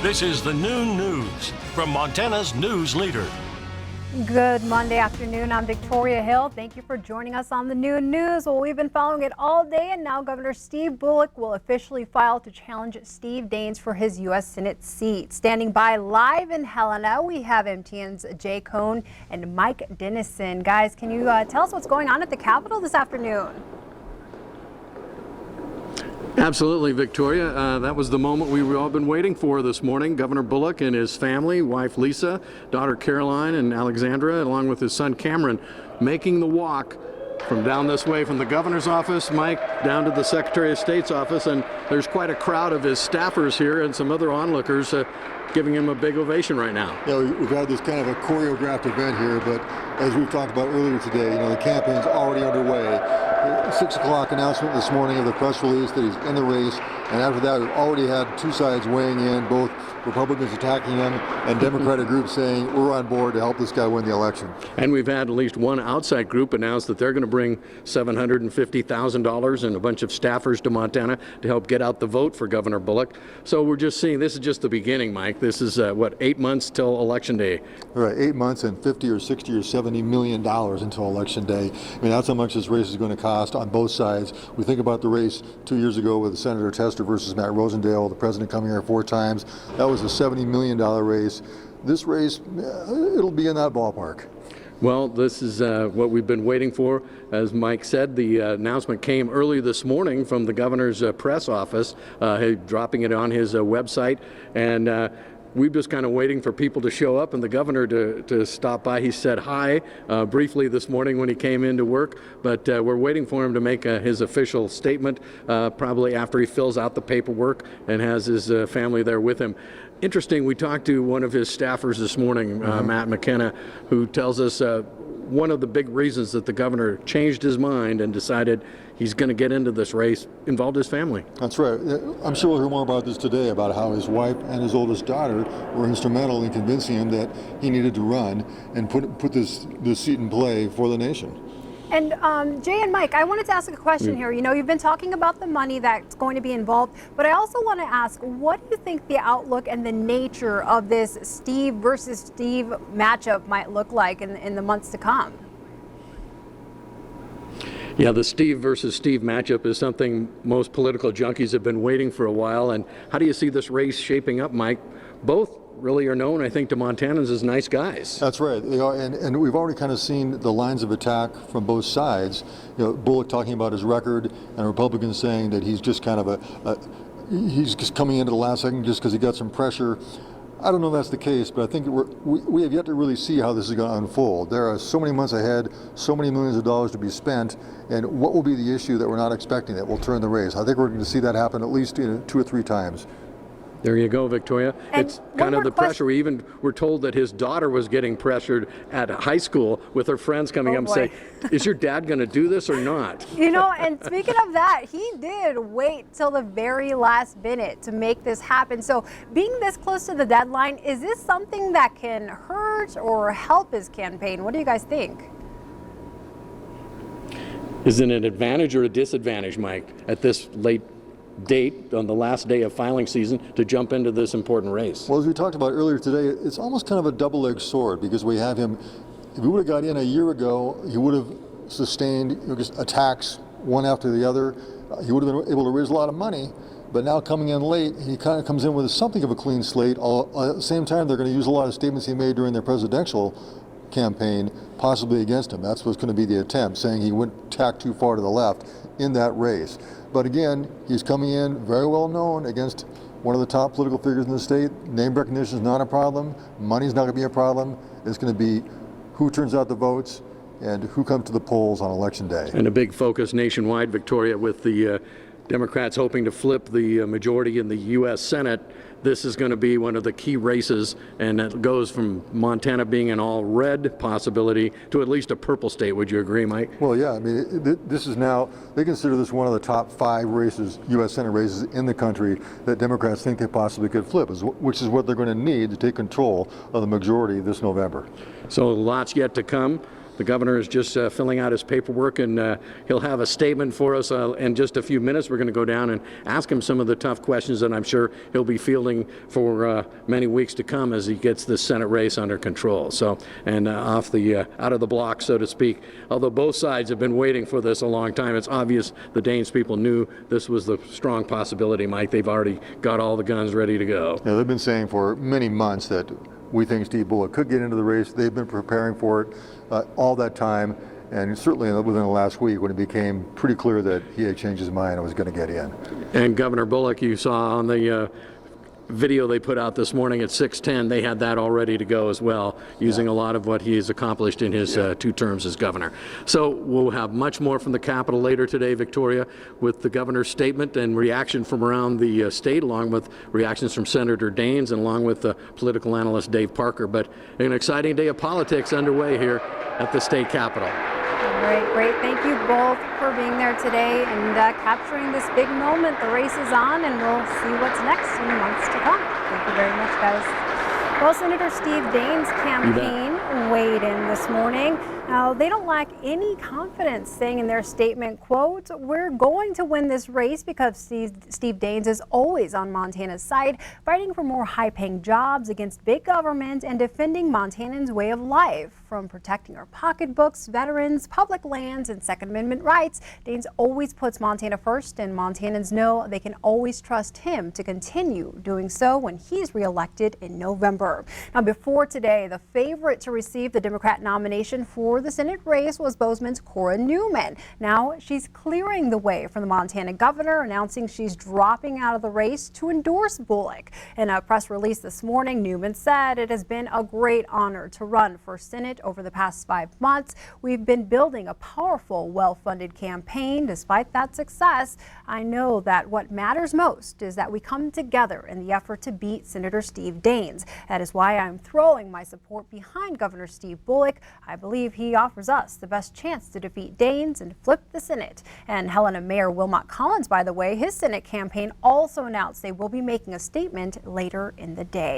This is the Noon News from Montana's news leader. Good Monday afternoon. I'm Victoria Hill. Thank you for joining us on the Noon News. Well, we've been following it all day, and now Governor Steve Bullock will officially file to challenge Steve Daines for his U.S. Senate seat. Standing by live in Helena, we have MTN's Jay Cohn and Mike Dennison. Guys, can you tell us what's going on at the Capitol this afternoon? Absolutely, Victoria. That was the moment we've all been waiting for this morning. Governor Bullock and his family, wife Lisa, daughter Caroline and Alexandra, along with his son Cameron, making the walk from down this way from the governor's office, Mike, down to the Secretary of State's office. And there's quite a crowd of his staffers here and some other onlookers giving him a big ovation right now. Yeah, we've had this kind of a choreographed event here, but as we've talked about earlier today, the campaign's already underway. 6 o'clock announcement this morning of the press release that he's in the race, and after that we've already had two sides weighing in, both Republicans attacking him and Democratic groups saying we're on board to help this guy win the election. And we've had at least one outside group announce that they're going to bring $750,000 and a bunch of staffers to Montana to help get out the vote for Governor Bullock. So we're just seeing, this is just the beginning, Mike. This is, 8 months till Election Day? Right, 8 months and 50 or 60 or $70 million until Election Day. I mean, that's how much this race is going to cost on both sides. We think about the race 2 years ago with Senator Tester versus Matt Rosendale, the president coming here 4 times. That was a $70 million race. This race, it'll be in that ballpark. Well, this is what we've been waiting for. As Mike said, the announcement came early this morning from the governor's press office, dropping it on his website. And we're just kind of waiting for people to show up and the governor to stop by. He said hi briefly this morning when he came into work, but we're waiting for him to make his official statement probably after he fills out the paperwork and has his family there with him. Interesting, we talked to one of his staffers this morning, Matt McKenna, who tells us one of the big reasons that the governor changed his mind and decided he's going to get into this race involved his family. That's right. I'm sure we'll hear more about this today, about how his wife and his oldest daughter were instrumental in convincing him that he needed to run and put this seat in play for the nation. And Jay and Mike, I wanted to ask a question here. You've been talking about the money that's going to be involved, but I also want to ask, what do you think the outlook and the nature of this Steve versus Steve matchup might look like in the months to come? Yeah, the Steve versus Steve matchup is something most political junkies have been waiting for a while. And how do you see this race shaping up, Mike? Both really are known, I think, to Montanans as nice guys. That's right. They are, and we've already kind of seen the lines of attack from both sides. Bullock talking about his record, and Republicans saying that he's just kind of he's just coming into the last second just because he got some pressure. I don't know if that's the case, but I think we have yet to really see how this is going to unfold. There are so many months ahead, so many millions of dollars to be spent, and what will be the issue that we're not expecting that will turn the race? I think we're going to see that happen at least 2 or 3 times. There you go, Victoria. And it's kind of the pressure. We even were told that his daughter was getting pressured at high school with her friends coming up and saying, is your dad going to do this or not? And speaking of that, he did wait till the very last minute to make this happen. So being this close to the deadline, is this something that can hurt or help his campaign? What do you guys think? Is it an advantage or a disadvantage, Mike, at this late date on the last day of filing season to jump into this important race? Well, as we talked about earlier today, it's almost kind of a double-edged sword, because we have him, if he would have got in a year ago, he would have sustained just attacks one after the other. He would have been able to raise a lot of money, but now coming in late, he kind of comes in with something of a clean slate. At the same time, they're going to use a lot of statements he made during their presidential campaign possibly against him. That's what's going to be the attempt, saying he went tack too far to the left in that race. But again, he's coming in very well known against one of the top political figures in the state. Name recognition is not a problem. Money's not going to be a problem. It's going to be who turns out the votes and who comes to the polls on Election Day. And a big focus nationwide, Victoria, with the Democrats hoping to flip the majority in the U.S. Senate. This is going to be one of the key races, and it goes from Montana being an all-red possibility to at least a purple state. Would you agree, Mike? Well, yeah. I mean, this is now, they consider this one of the top 5 races, U.S. Senate races in the country that Democrats think they possibly could flip, which is what they're going to need to take control of the majority this November. So lots yet to come. The governor is just filling out his paperwork, and he'll have a statement for us in just a few minutes. We're going to go down and ask him some of the tough questions that I'm sure he'll be fielding for many weeks to come as he gets this Senate race under control. So, and off the out of the block, so to speak. Although both sides have been waiting for this a long time, it's obvious the Danes people knew this was the strong possibility, Mike. They've already got all the guns ready to go. Yeah, they've been saying for many months that we think Steve Bullock could get into the race. They've been preparing for it all that time, and certainly within the last week when it became pretty clear that he had changed his mind and was going to get in. And Governor Bullock, you saw on the video they put out this morning at 6:10, they had that all ready to go as well, using a lot of what he has accomplished in his 2 terms as governor. So we'll have much more from the Capitol later today, Victoria, with the governor's statement and reaction from around the state, along with reactions from Senator Daines and along with political analyst Dave Parker. But an exciting day of politics underway here at the state Capitol. Great. Thank you both for being there today and capturing this big moment. The race is on, and we'll see what's next in the months to come. Thank you very much, guys. Well, Senator Steve Daines' campaign weighed in this morning. Now, they don't lack any confidence, saying in their statement, quote, "We're going to win this race because Steve Daines is always on Montana's side, fighting for more high-paying jobs against big government and defending Montanans' way of life. From protecting our pocketbooks, veterans, public lands, and Second Amendment rights, Daines always puts Montana first, and Montanans know they can always trust him to continue doing so when he's reelected in November." Now, before today, the favorite to receive the Democrat nomination for the Senate race was Bozeman's Cora Newman. Now she's clearing the way for the Montana governor, announcing she's dropping out of the race to endorse Bullock. In a press release this morning, Newman said, "It has been a great honor to run for Senate over the past 5 months. We've been building a powerful, well-funded campaign. Despite that success, I know that what matters most is that we come together in the effort to beat Senator Steve Daines. That is why I'm throwing my support behind Governor Steve Bullock. I believe he offers us the best chance to defeat Daines and flip the Senate." And Helena Mayor Wilmot Collins, by the way, his Senate campaign also announced they will be making a statement later in the day.